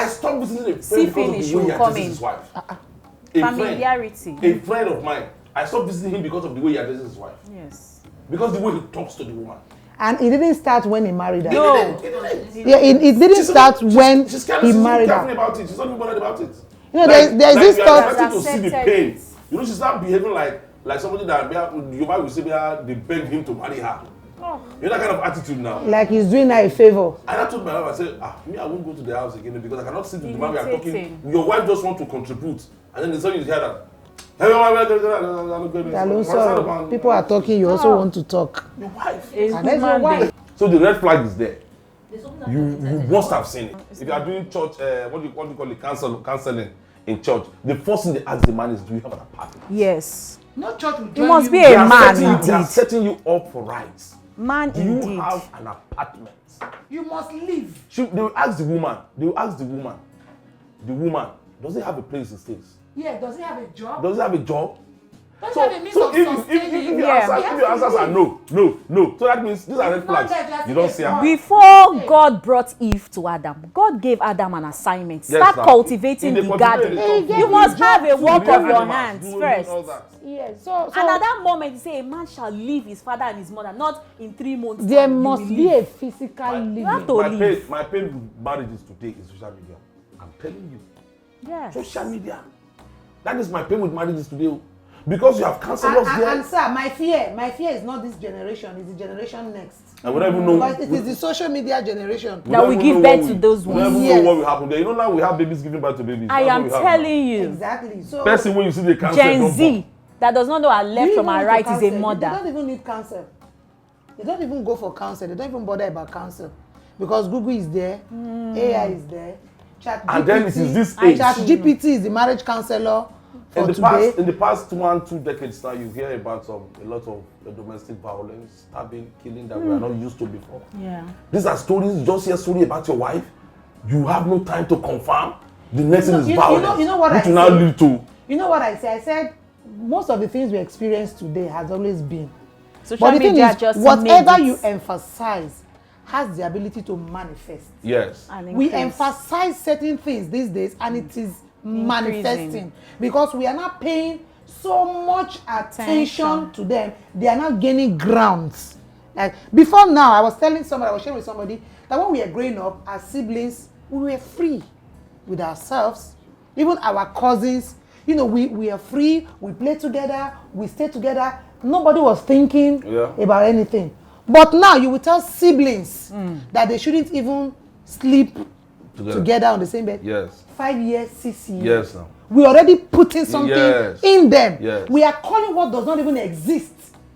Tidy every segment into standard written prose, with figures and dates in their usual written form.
I stopped visiting a friend because of the way he addresses his wife. Familiarity. A friend of mine. I stopped visiting him because of the way he addresses his wife. Yes. Because the way he talks to the woman. And it didn't start when he married her. No. Yeah, it didn't start when he married her. About it. She's not even bothered about it. You know, there's this thought to see the pain. You know, she's not behaving like somebody that you might say they begged him to marry her. Oh. You know that kind of attitude now. Like he's doing her a favor. And I told my wife, I said, me, I won't go to the house again because I cannot sit with the man we are talking. Your wife just wants to contribute. And then the sudden you hear that. People are talking, you also want to talk. Your wife. And that's your wife. So the red flag is there. You must have seen it. If you are doing church, what do you call it, counseling in church, the first thing they ask the man is, do you have an apartment? Yes. No church will you must be a man indeed. They are setting you up for rights. Man do indeed. Do you have an apartment? You must live. They will ask the woman. The woman, does he have a place he stays? Yeah, does he have a job? Does he have a job? So if your answers are no. So that means these are red flags. You don't see them. Before God brought Eve to Adam, God gave Adam an assignment. Start cultivating the garden. You must have a work of your hands first. Yes. So and at that moment, he said, a man shall leave his father and his mother, not in 3 months. There must be a physical living. You have to live. My pain with marriages today is social media. I'm telling you. Yes. Social media. That is my pain with marriages today. Because you have counselors there. And sir, my fear is not this generation, it's the generation next. I would even know. Because it is the social media generation that will give birth to those ones. We don't even know what will happen there. You know now we have babies giving birth to babies. I am telling you. Exactly. So person when you see the cancer. Gen Z that does not know our left from our right is a mother. They don't even need counsel. They don't even go for counsel. They don't even bother about counsel. Because Google is there, AI is there, and then it is this age. ChatGPT is the marriage counselor. In the past 1-2 decades now, you hear about a lot of domestic violence, stabbing, killing that we are not used to before. Yeah. These are stories. You just hear a story about your wife. You have no time to confirm. The next thing is violence. You know what which now lead to. You know what I say? I said most of the things we experience today has always been. Social media is just whatever you emphasize has the ability to manifest. Yes. We emphasize certain things these days, and it is manifesting because we are not paying so much attention to them. They are not gaining grounds. Like before now, I was sharing with somebody that when we were growing up as siblings, we were free with ourselves. Even our cousins, you know, we are free. We play together. We stay together. Nobody was thinking about anything. But now you will tell siblings that they shouldn't even sleep together on the same bed. Yes. 5 years, 6 years. Yes. No. We already putting something in them. Yes. We are calling what does not even exist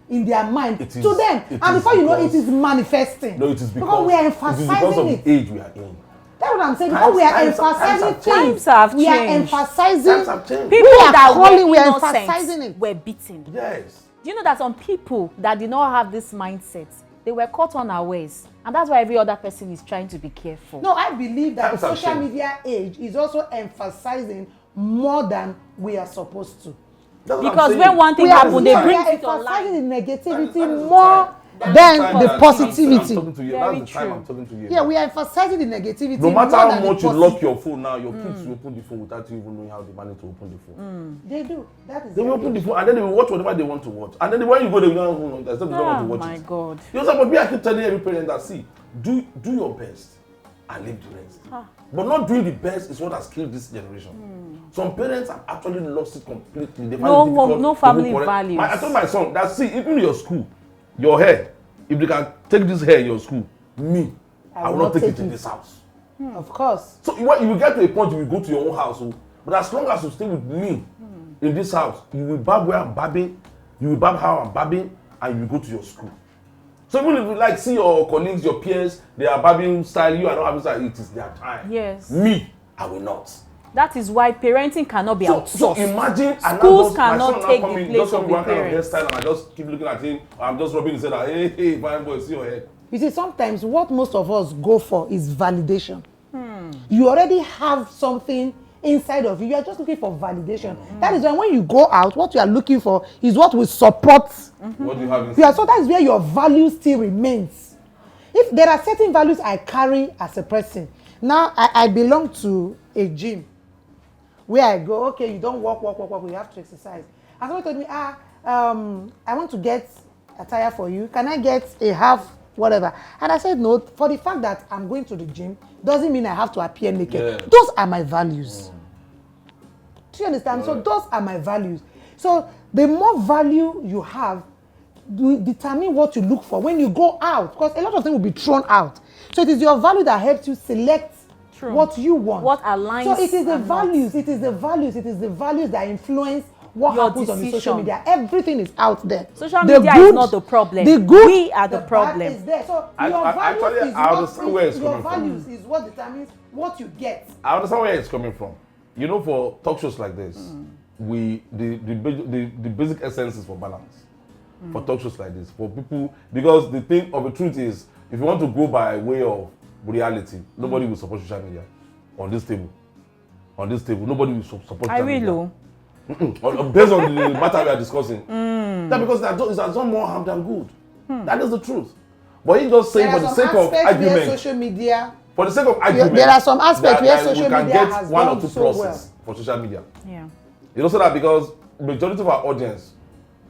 in their mind to them. And before you know, it is manifesting. No, it is because we are emphasizing because of the age we are in. That's what I'm saying. Because we are emphasizing things. Times have changed. We are emphasizing. People that were emphasizing were beaten. Yes. Do you know that some people that did not have this mindset, they were caught unawares, and that's why every other person is trying to be careful. No, I believe that the social media age is also emphasizing more than we are supposed to. Because when one thing happens, they bring it online. Emphasizing the negativity more than the positivity. That's the time I'm talking to you. Yeah, we are emphasizing the negativity. No matter how much you lock your phone now, your kids will open the phone without you even knowing how they manage to open the phone. They do. They will open the phone and then they will watch whatever they want to watch. And then when you go, they will know there's something they want to watch. Oh my God. You know, but me, I keep telling every parent that see, do your best and leave the rest. But not doing the best is what has killed this generation. Some parents have actually lost it completely. They find no family values. I told my son that see, even in your school, your hair, if they can take this hair in your school, I will not take it in this house. Of course. So you will get to a point you will go to your own house. But as long as you stay with me in this house, you will barb where I'm babbing, you will barb how I'm babbing, and you will go to your school. So even if you like see your colleagues, your peers, they are babbing style, you are not having style, it is their time. Yes. Me, I will not. That is why parenting cannot be outsourced. So imagine schools cannot take the place of the parents. And I just keep looking at him. I'm just rubbing his head. Hey, fine boy, see your head. You see, sometimes what most of us go for is validation. You already have something inside of you. You are just looking for validation. That is why when you go out, what you are looking for is what will support. What do you have inside? So that is where your value still remains. If there are certain values I carry as a person, Now I belong to a gym where I go, okay, you don't walk, you have to exercise. And someone told me, I want to get a tire for you. Can I get a half, whatever? And I said, no, for the fact that I'm going to the gym doesn't mean I have to appear naked. Yeah. Those are my values. Do you understand? So those are my values. So the more value you have, you determine what you look for when you go out, because a lot of things will be thrown out. So it is your value that helps you select what you want. What aligns. So it is the values, it is the values that influence what your happens on the social decision. media. Everything is out there. Social media is not the problem. The good, we are the bad problem. is there. So I understand where it's coming from. Your values is what determines what you get. I understand where it's coming from. You know, for talk shows like this, the basic essence is for balance. For talk shows like this, for people, because the thing of the truth is, if you want to go by way of reality, nobody will support social media on this table. On this table, nobody will support social media. Based on the matter we are discussing. That because it has done more harm than good. That is the truth. But you just saying for the sake of argument. Social media. For the sake of argument. There are some aspects where social media we can get has one or done two so pluses well. for social media. Yeah. You know, so that because majority of our audience,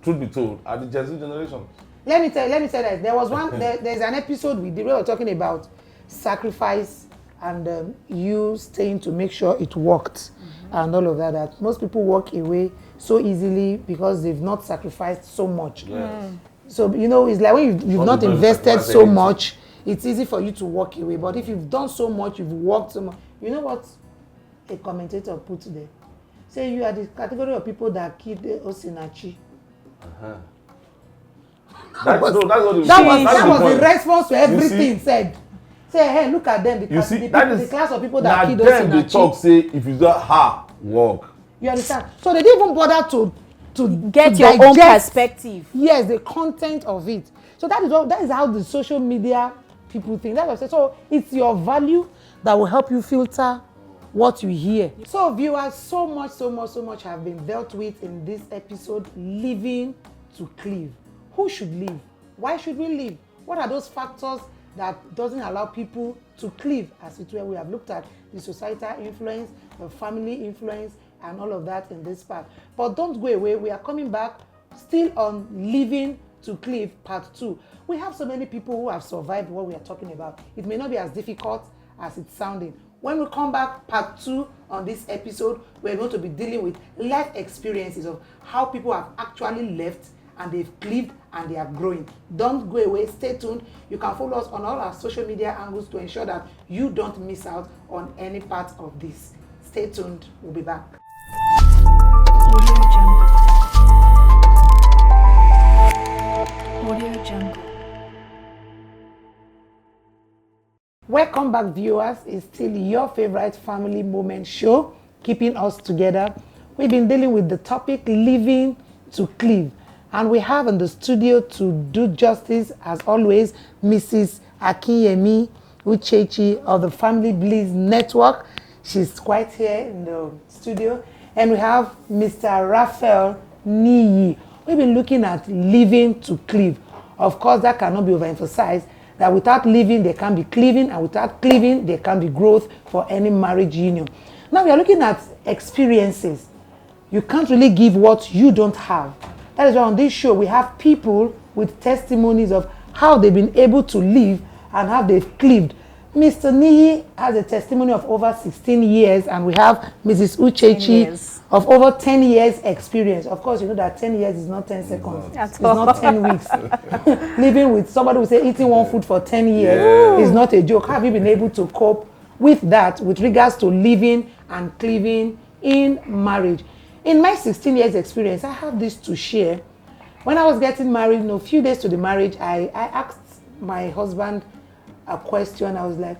truth be told, are the Gen Z generation. Let me tell you that there was one. There's an episode we did where we were talking about sacrifice and you staying to make sure it worked and all of that. That most people walk away so easily because they've not sacrificed so much. Yes. So you know, it's like when you've not invested so much, it's easy for you to walk away. But if you've done so much, you've worked so much. You know what a commentator put there? Say you are the category of people that killed Osinachi. That's what That was the response to everything said. Say, hey, look at them. The class of people that killed Osinachi. They talk, say, if you don't work. You understand? So they didn't even bother to get your own perspective. Yes, the content of it. So that is how the social media people think. That's what I say. So it's your value that will help you filter what you hear. So viewers, so much have been dealt with in this episode, living to cleave. Who should live? Why should we live? What are those factors that doesn't allow people to cleave? As it were, we have looked at the societal influence, the family influence, and all of that in this part. But don't go away. We are coming back still on living to cleave part 2. We have so many people who have survived what we are talking about. It may not be as difficult as it's sounding. When we come back, part 2 on this episode, we're going to be dealing with life experiences of how people have actually left and they've cleaved and they are growing. Don't go away. Stay tuned. You can follow us on all our social media angles to ensure that you don't miss out on any part of this. Stay tuned. We'll be back. Audio Jungle. Welcome back, viewers. It's still your favorite family moment show, keeping us together. We've been dealing with the topic living to cleave, and we have in the studio to do justice, as always, Mrs. Akinyemi Uchechi of the Family Bliss Network. She's quite here in the studio, and we have Mr. Raphael Niyi. We've been looking at living to cleave. Of course, that cannot be overemphasized. That without living, there can be cleaving, and without cleaving, there can be growth for any marriage union. Now we are looking at experiences. You can't really give what you don't have. That is why on this show we have people with testimonies of how they've been able to live and how they've cleaved. Mr. Niyi has a testimony of over 16 years, and we have Mrs. Uchechi of over 10 years experience. Of course, you know that 10 years is not 10 seconds. It's not 10 weeks. Living with somebody who say eating one food for 10 years is not a joke. Have you been able to cope with that with regards to living and cleaving in marriage? In my 16 years experience, I have this to share. When I was getting married, a few days to the marriage, I asked my husband a question. I was like,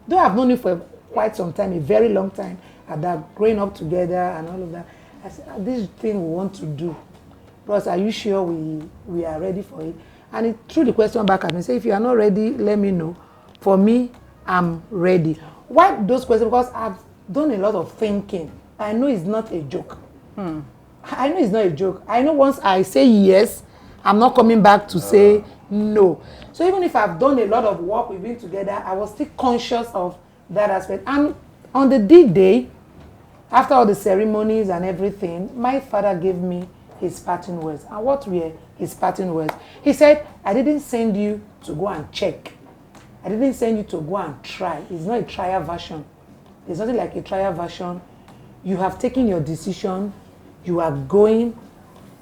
though I've known you for quite some time, a very long time, and that growing up together and all of that, I said, this thing we want to do. Ross, are you sure we are ready for it? And he threw the question back at me, say, if you are not ready, let me know. For me, I'm ready. Why those questions? Because I've done a lot of thinking. I know it's not a joke. I know it's not a joke. I know once I say yes, I'm not coming back to say No. So even if I've done a lot of work, we've been together, I was still conscious of that aspect. And on the D-Day, after all the ceremonies and everything, my father gave me his parting words. And what were his parting words? He said, I didn't send you to go and check. I didn't send you to go and try. It's not a trial version. There's nothing like a trial version. You have taken your decision. You are going.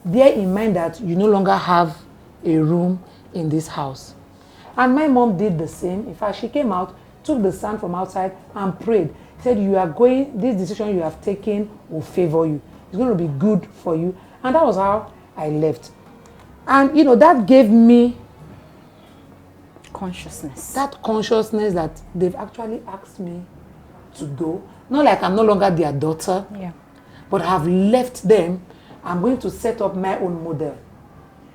Bear in mind that you no longer have a room in this house. And my mom did the same. In fact, she came out, took the sand from outside and prayed. Said, you are going, this decision you have taken will favor you. It's going to be good for you. And that was how I left. And, you know, that gave me consciousness. That consciousness that they've actually asked me to go. Not like I'm no longer their daughter, but have left them. I'm going to set up my own model.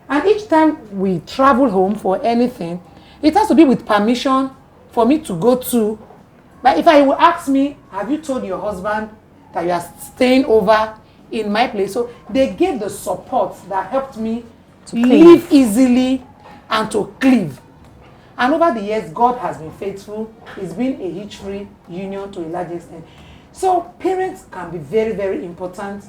And each time we travel home for anything, it has to be with permission for me to go to. But if I will ask me, have you told your husband that you are staying over in my place? So they gave the support that helped me to live easily and to cleave. And over the years, God has been faithful. It's been a hitch-free union to a large extent. So parents can be very, very important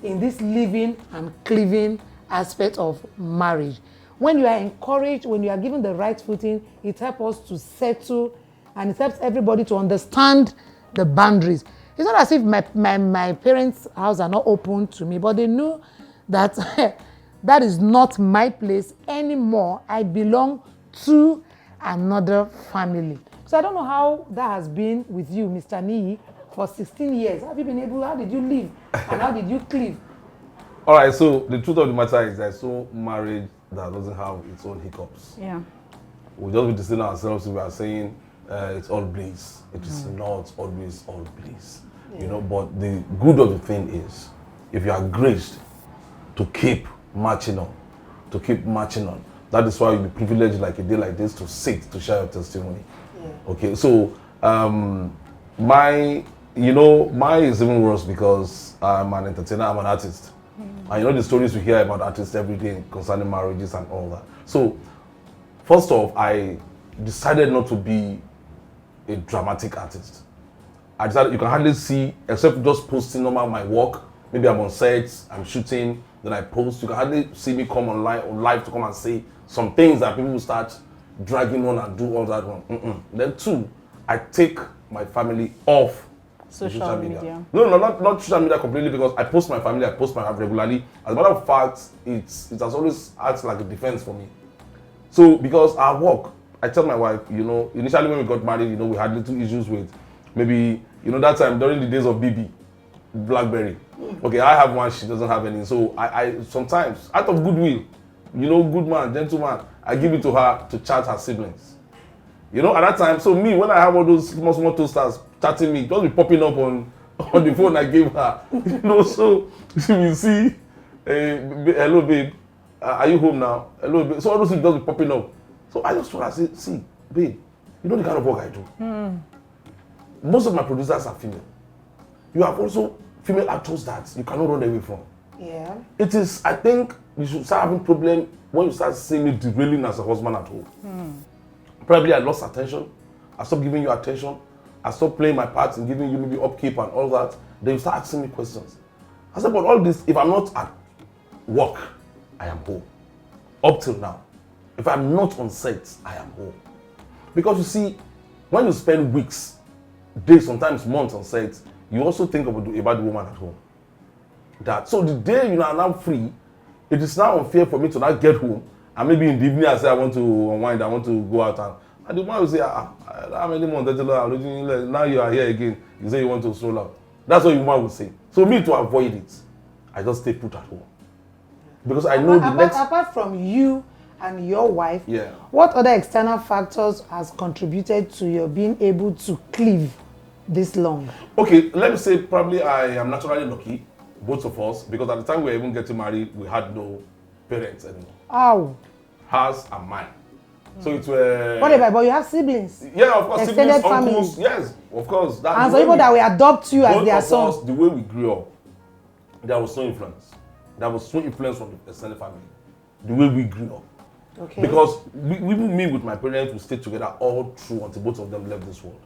in this living and cleaving aspect of marriage. When you are encouraged, when you are given the right footing, it helps us to settle and it helps everybody to understand the boundaries. It's not as if my parents' house are not open to me, but they know that that is not my place anymore. I belong to another family. So I don't know how that has been with you, Mr. Niyi, for 16 years. Have you been able, how did you live and how did you cleave? All right, so the truth of the matter is there's no marriage that doesn't have its own hiccups. Yeah. We'll just be deceiving ourselves if we are saying it's all bliss. It is not always all bliss. You know, but the good of the thing is, if you are graced to keep marching on, that is why you'll be privileged like a day like this to sit, to share your testimony. Yeah. Okay, so mine is even worse because I'm an entertainer, I'm an artist. And you know the stories we hear about artists every day concerning marriages and all that. So, first off, I decided not to be a dramatic artist. I decided you can hardly see, except just posting normal my work. Maybe I'm on sets, I'm shooting, then I post. You can hardly see me come on live to come and say some things that people will start dragging on and do all that one. Then two, I take my family off social media. No, not social media completely, because I post my family, I post my life regularly. As a matter of fact, it has always acted like a defense for me. So because I work, I tell my wife, you know, initially when we got married, you know, we had little issues with maybe, you know, that time during the days of BB, BlackBerry. Okay, I have one, she doesn't have any. So I sometimes, out of goodwill, you know, good man, gentleman, I give it to her to chat her siblings. You know, at that time, so me, when I have all those small toasters chatting me, just be popping up on the phone I gave her. You know, so you see, hello babe, are you home now? Hello babe. So all those things just be popping up. So I just told her, I say, see, babe, you know the kind of work I do. Most of my producers are female. You have also female actors that you cannot run away from. Yeah. It is, I think, you should start having problem when you start seeing me derailing as a husband at home. Probably I lost attention. I stopped giving you attention. I stopped playing my part in giving you maybe upkeep and all that. Then you start asking me questions. I said, but all this, if I'm not at work, I am home. Up till now. If I'm not on set, I am home. Because you see, when you spend weeks, days, sometimes months on set, you also think about the woman at home. So the day you are now free, it is now unfair for me to not get home, and maybe in the evening I say I want to unwind, I want to go out, and the woman will say, how many months now you are here again, you say you want to stroll out. That's what the woman will say. So me, to avoid it, I just stay put at home. Because I know apart from you and your wife, what other external factors has contributed to your being able to cleave this long? Okay, let me say probably I am naturally lucky, both of us, because at the time we were even getting married, we had no parents anymore. Oh. Hers and mine. So it were... But you have siblings? Yeah, of course. Extended siblings, family. uncles, yes, of course. And so people that will adopt you as their son. Us, the way we grew up, there was no influence. There was no influence from the extended family. The way we grew up. Okay. Because even me with my parents, we stayed together all through until both of them left this world.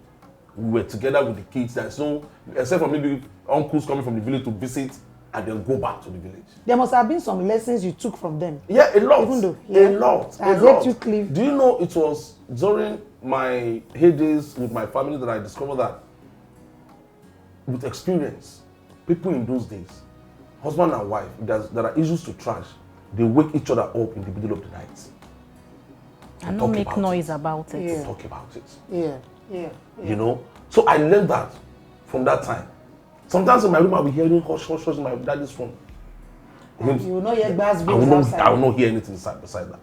We were together with the kids. There's no, except for maybe uncles coming from the village to visit and then go back to the village. There must have been some lessons you took from them. Yeah, a lot. Even though, A lot. Has a lot. helped you cleave. Do you know it was during my heydays with my family that I discovered that with experience, people in those days, husband and wife, there are issues to trash. They wake each other up in the middle of the night. And not make noise about it. Yeah. Talk about it. Yeah. You know? So I learned that from that time. Sometimes in my room I'll be hearing hush in my daddy's phone. You will not hear bass I will not hear anything beside that.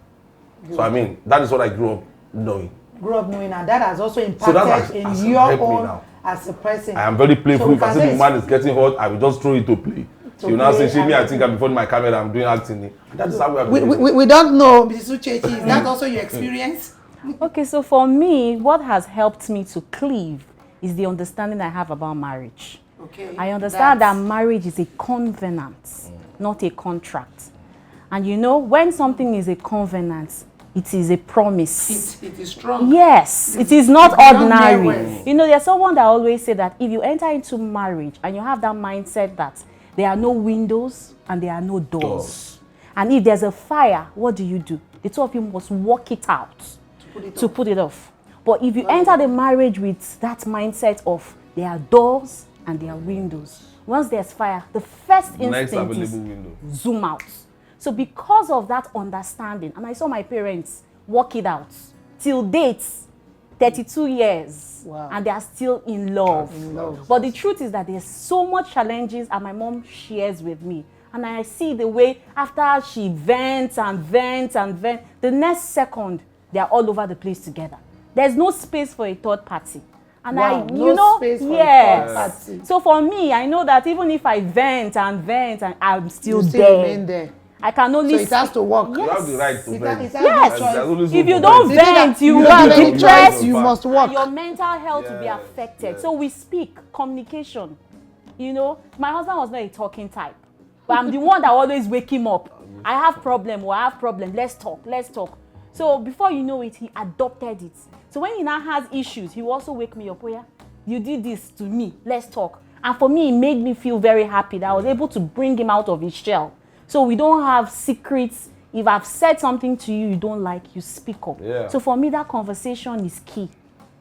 Good. So I mean, that is what I grew up knowing. And that has also impacted in your own as a person. I am very playful. So if I see the man is getting hot, I will just throw it to play. So you now say, "Shame I think I'm before my camera, I'm doing acting." And that is how we are. We don't know. Mrs. Uchechi, is that also your experience? Okay, so for me, what has helped me to cleave is the understanding I have about marriage. Okay. I understand that marriage is a covenant, not a contract. And you know, when something is a covenant, it is a promise. It is strong. Yes, it is not ordinary. Well. You know, there's someone that always say that if you enter into marriage and you have that mindset that there are no windows and there are no doors. And if there's a fire, what do? The two of you must work it out to put it off. But if you enter the marriage with that mindset of there are doors and there are windows, once there's fire, the first instinct is zoom out. So because of that understanding, and I saw my parents work it out till dates, 32 years, and they are still in love. But the truth is that there's so much challenges, and my mom shares with me. And I see the way after she vents, the next second, they are all over the place together. There's no space for a third party. And space for a third party. So for me, I know that even if I vent and I'm still remain there. I can only. So it has to work. Yes. You have the right to vent. Yes. If you don't vent, you will have be a depressed. choice. You must work. Your mental health will be affected. So we speak communication. You know, my husband was not a talking type, but I'm the one that always wake him up. I have problem. Let's talk. So before you know it, he adopted it. So when he now has issues, he will also wake me up. Oh yeah, you did this to me. Let's talk. And for me, it made me feel very happy that I was able to bring him out of his shell. So we don't have secrets. If I've said something to you don't like, you speak up. Yeah. So for me, that conversation is key.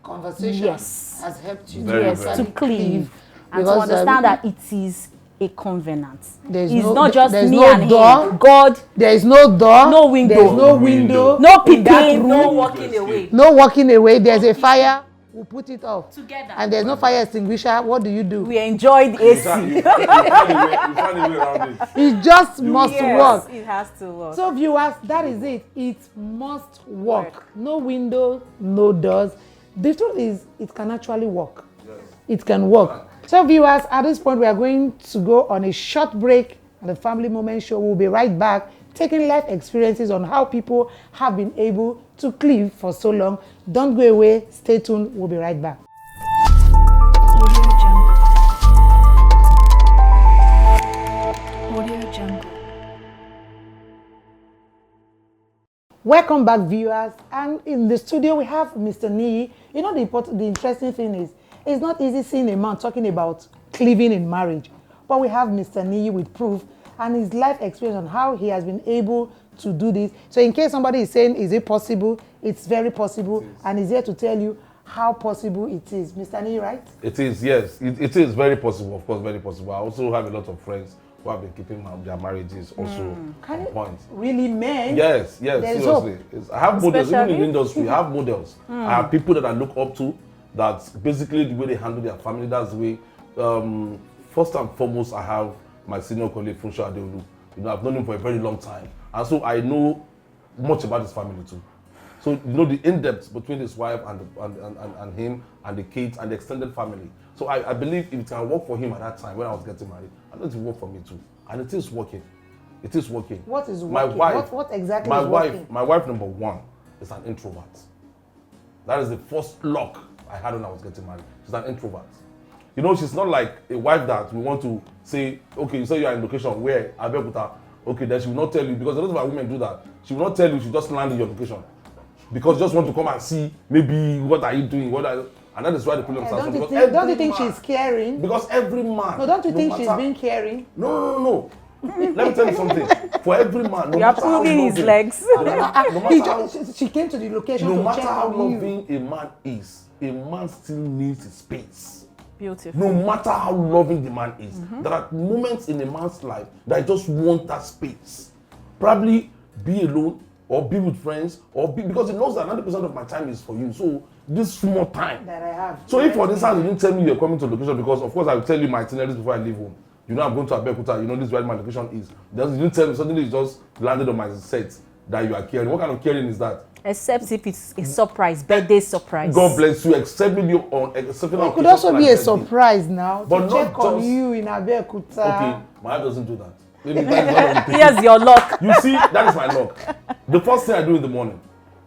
Conversation has helped you to cleave and to understand that it is a covenant. It's not just me no and door. him. God. There is no door. No window. There is no window. No peeping. No walking away. No walking away. There's a fire. We'll put it off. Together. And there's no fire extinguisher. What do? We enjoy the AC. You find a way around it. It just must work. It has to work. So viewers, that is it. It must work. No window, no doors. The truth is, it can actually work. Yes. It can work. So viewers, at this point, we are going to go on a short break on the Family Moment Show. We'll be right back, taking life experiences on how people have been able to cleave for so long. Don't go away. Stay tuned. We'll be right back. Audio Jungle. Welcome back, viewers. And in the studio, we have Mr. Niyi. You know, the interesting thing is, it's not easy seeing a man talking about cleaving in marriage. But we have Mr. Niyi with proof and his life experience on how he has been able to do this. So in case somebody is saying, is it possible? It's very possible. And he's here to tell you how possible it is. Mr. Niyi, right? It is, yes. It is very possible, of course, very possible. I also have a lot of friends who have been keeping their marriages also on point. Really, men? Yes, seriously. I have models, even in the industry, I have models. I have people that I look up to. That's basically the way they handle their family. That's the way. First and foremost, I have my senior colleague, Funsho Adeolu. You know, I've known him for a very long time. And so I know much about his family too. So, you know, the in-depth between his wife and him and the kids and the extended family. So I believe if it can work for him at that time when I was getting married, I know it will work for me too. And it is working. It is working. What is working? My wife, what exactly is working? My wife, number one, is an introvert. That is the first lock I had when I was getting married. She's an introvert. You know, she's not like a wife that we want to say, okay, you say you're in location where Abeokuta, okay, then she will not tell you, because a lot of our women do that. She will not tell you, she just land in your location. Because just want to come and see, maybe, what are you doing, and that is why the problem starts. Don't you think she's caring? Because every man. No, don't you think she's being caring? No. Let me tell you something. For every man, no You are matter how pulling his loving, legs. She came to the location no to matter check how on you. loving a man is, a man still needs his space. Beautiful. No matter how loving the man is, there are moments in a man's life that I just want that space. Probably be alone or be with friends because he knows that 90% of my time is for you. So this small time that I have. So if for this house you didn't tell me you're coming to location, because of course I will tell you my itineraries before I leave home. You know I'm going to Abeokuta, you know this is where my location is. You didn't tell me, suddenly it just landed on my set that you are caring. What kind of caring is that? Except if it's a surprise, birthday surprise. God bless you, except maybe on exceptional. It could also be a surprise now but to check on you in Abeokuta. Okay, my heart doesn't do that. Maybe that is one of the things. Here's your luck. You see, that is my luck. The first thing I do in the morning,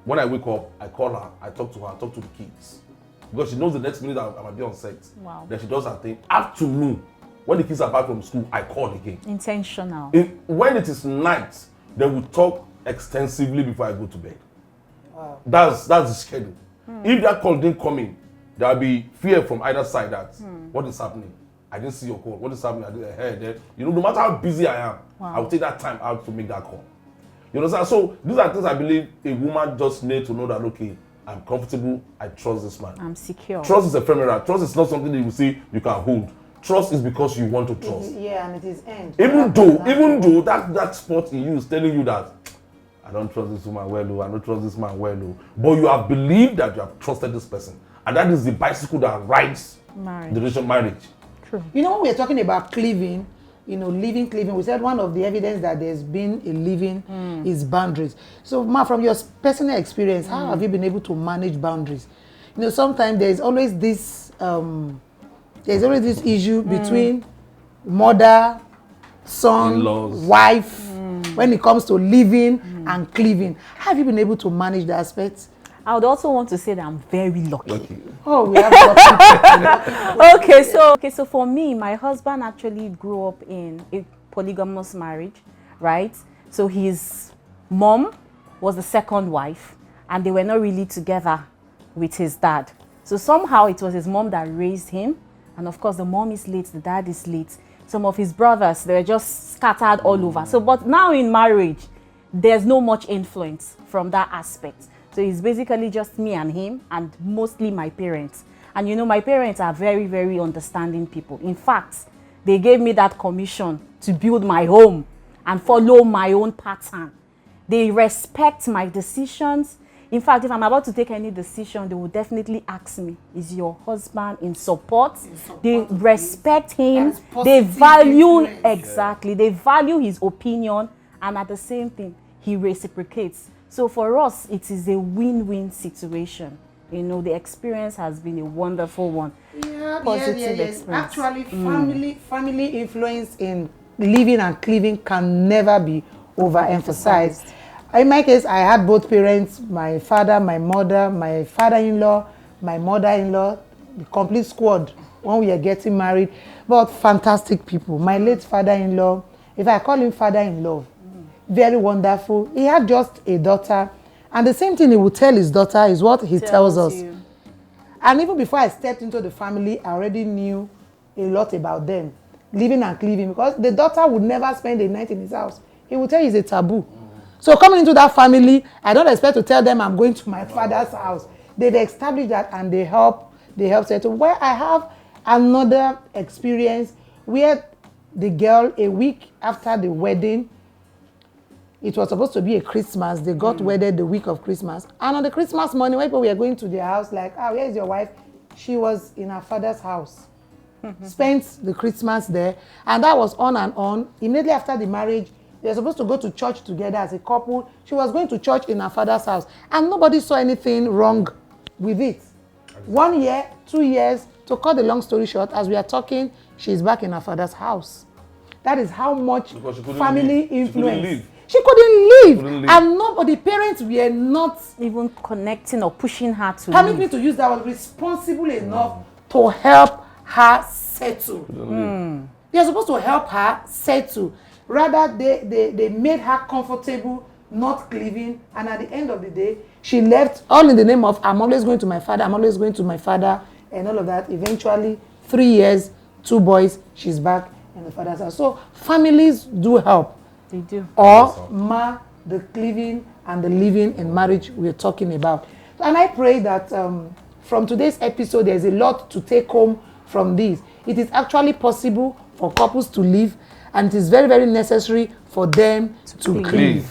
when I wake up, I call her, I talk to her, I talk to the kids. Because she knows the next minute I might be on set. Wow. Then she does her thing. Afternoon, when the kids are back from school, I call again. Intentional. When it is night, then we talk extensively before I go to bed. Wow. That's the schedule. If that call didn't come in, there will be fear from either side that what is happening? I didn't see your call. What is happening? I didn't hear that. You know, no matter how busy I am, I will take that time out to make that call. You understand? So these are things I believe a woman just needs to know that, okay, I'm comfortable, I trust this man. I'm secure. Trust is ephemeral. Trust is not something that you say you can hold. Trust is because you want to trust. Yeah, and it is end. Even though that spot in you is telling you that I don't trust this woman well, I don't trust this man well, but you have believed that you have trusted this person, and that is the bicycle that rides the relation marriage. True. You know, when we're talking about cleaving, living, cleaving, we said one of the evidence that there's been a living is boundaries. So, Ma, from your personal experience, how have you been able to manage boundaries? You know, sometimes there's always this issue between mother, son, in-laws, wife, when it comes to living and cleaving. How have you been able to manage the aspects? I would also want to say that I'm very lucky. Oh, we have lucky. Okay, so for me, my husband actually grew up in a polygamous marriage, right? So his mom was the second wife, and they were not really together with his dad. So somehow it was his mom that raised him, and of course the mom is late, the dad is late. Some of his brothers, they were just scattered all over. So, but now in marriage, there's no much influence from that aspect. So it's basically just me and him, and mostly my parents. And you know, my parents are very, very understanding people. In fact, they gave me that commission to build my home and follow my own pattern. They respect my decisions. In fact, if I'm about to take any decision, they will definitely ask me, is your husband in support? They respect him. They value, exactly, they value his opinion, and at the same thing, he reciprocates. So for us, it is a win-win situation. You know, the experience has been a wonderful one. Positive experience. Actually, family influence in living and cleaving can never be overemphasized. In my case, I had both parents, my father, my mother, my father-in-law, my mother-in-law, the complete squad when we are getting married. But fantastic people. My late father-in-law, if I call him father-in-law, very wonderful. He had just a daughter, and the same thing he would tell his daughter is what he tells us. You. And even before I stepped into the family, I already knew a lot about them, living and cleaving, because the daughter would never spend a night in his house. He would tell you it's a taboo. So coming into that family, I don't expect to tell them I'm going to my father's house. They've established that, and they help settle. Where I have another experience where the girl, a week after the wedding, it was supposed to be a Christmas. They got wedded the week of Christmas. And on the Christmas morning, when people were going to their house, like, where is your wife? She was in her father's house. Spent the Christmas there. And that was on and on. Immediately after the marriage, they were supposed to go to church together as a couple. She was going to church in her father's house. And nobody saw anything wrong with it. 1 year, 2 years, to cut the long story short, as we are talking, she's back in her father's house. That is how much family influence. She couldn't leave. And nobody, parents were not even connecting or pushing her to permit me to use that word, responsible enough to help her settle. They are supposed to help her settle. Rather, they made her comfortable, not cleaving, and at the end of the day, she left all in the name of, I'm always going to my father, I'm always going to my father, and all of that. Eventually, 3 years, 2 boys, she's back in the father's house. So families do help. They do. Or mar the cleaving and the living in marriage we're talking about. And I pray that from today's episode, there's a lot to take home from this. It is actually possible for couples to live, and it is very, very necessary for them to cleave.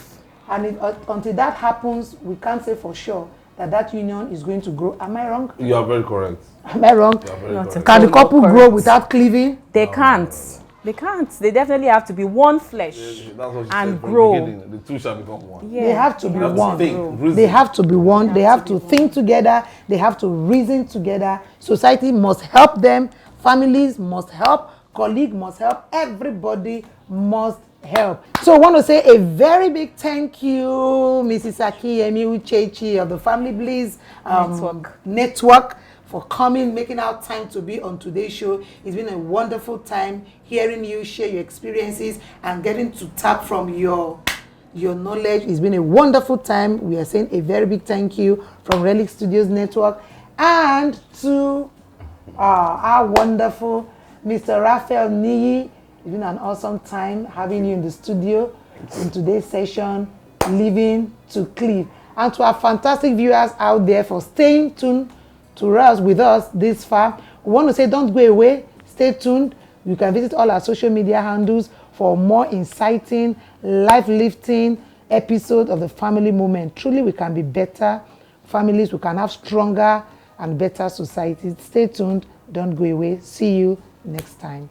And until that happens, we can't say for sure that union is going to grow. Am I wrong? You are very correct. Am I wrong? You are very correct. Can the couple grow without cleaving? They can't. They can't. They definitely have to be one flesh That's what she and said from grow. the beginning. The two shall become one. Yeah. They have to be You have one. to think, reason. They have to be one. They have to think together. They have to reason together. Society must help them. Families must help. Colleagues must help. Everybody must help. So I want to say a very big thank you, Mrs. Akiyemi Uchechi of the Family Bliss Network for coming, making out time to be on today's show. It's been a wonderful time hearing you share your experiences and getting to tap from your knowledge. It's been a wonderful time. We are saying a very big thank you from Relic Studios Network and to our wonderful Mr. Raphael Niyi. It's been an awesome time having you in the studio in today's session, Living to Cleave. And to our fantastic viewers out there for staying tuned to us with us this far. We want to say don't go away. Stay tuned. You can visit all our social media handles for more inciting, life-lifting episodes of the family movement. Truly, we can be better families. We can have stronger and better societies. Stay tuned. Don't go away. See you next time.